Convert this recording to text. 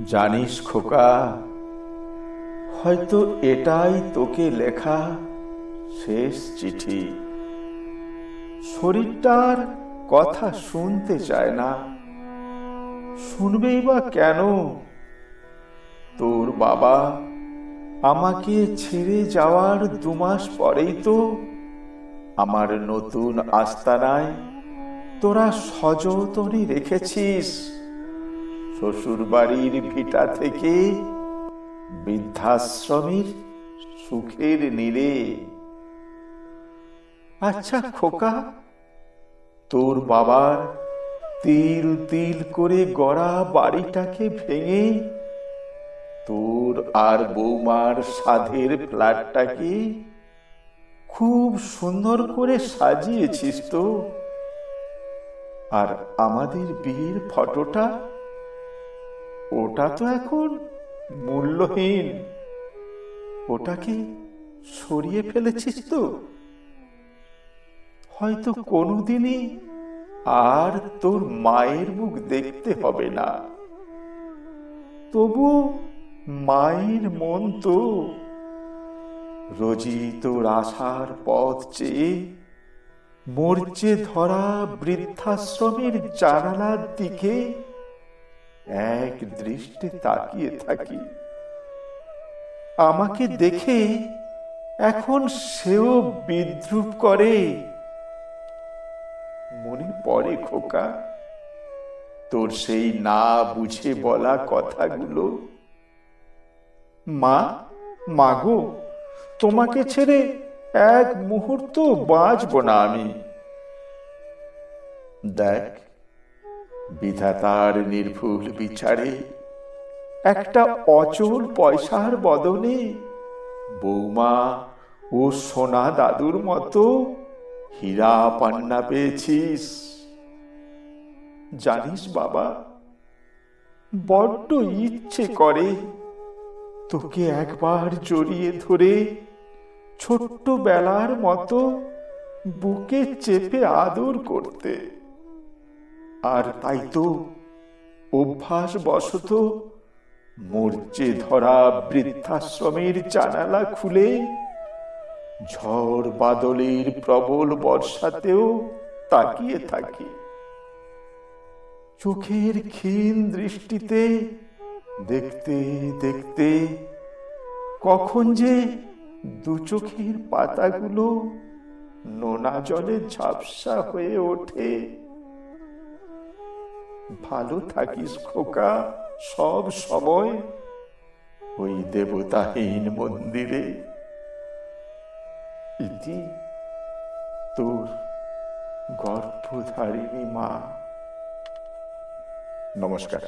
জানিস খোকা, হয়তো এটাই তোকে লেখা শেষ চিঠি। শরীরটার কথা শুনতে চায় না, শুনবেই বা কেন? তোর বাবা আমাকে ছেড়ে যাওয়ার 2 মাস পরেই তো আমার নতুন আস্তানায় তোরা সযতনে রেখেছিস। শ্বশুর বাড়ির ভিটা থেকে বৃদ্ধাশ্রমের সুখের নীড়ে। আচ্ছা খোকা, তোর বাবার তিল তিল করে গড়া বাড়িটাকে ভেঙে তোর আর বৌমার সাধের ফ্ল্যাটটাকে খুব সুন্দর করে সাজিয়েছিস তো। আর আমাদের বিয়ের ফটোটা, ওটা তো এখন মূল্যহীন। ওটাকে সরিয়ে ফেলেছিস তো। হয়তো কোনোদিনই আর তোর মায়ের মুখ দেখতে হবে না, তবু মায়ের মন তো রোজই তোর আসার পথ চেয়ে মরচে ধরা বৃদ্ধাশ্রমের জানালার দিকে এক দৃষ্টে তাকিয়ে থাকি। আমাকে দেখে এখন সেও বিদ্রূপ করে। মনে পড়ে খোকা, তোর সেই না বুঝে বলা কথাগুলো। মা, মাগো, তোমাকে ছেড়ে এক মুহূর্ত বাঁচব না আমি। দেখ, বিধাতার নির্ভুল বিচারে একটা অচল পয়সার বদলে বৌমা ও সোনা দাদুর মতো হীরা পান্না পেয়েছিস। জানিস বাবা, বড্ড ইচ্ছে করে তোকে একবার জড়িয়ে ধরে ছোট্টবেলার মতো বুকে চেপে আদর করতে। আর তাই তো অভ্যাস বশত মরচে ধরা বৃদ্ধাশ্রমের জানালা খুলে ঝড় বাদলের প্রবল বর্ষাতেও তাকিয়ে থাকি। চোখের ক্ষীণ দৃষ্টিতে দেখতে দেখতে কখন যে 2 চোখের পাতাগুলো নোনা জলে ঝাপসা হয়ে ওঠে। ভালো থাকিস খোকা, সব সময় ওই দেবতাহীন মন্দিরে। ইতি, তোর গর্ভধারিণী মা। নমস্কার।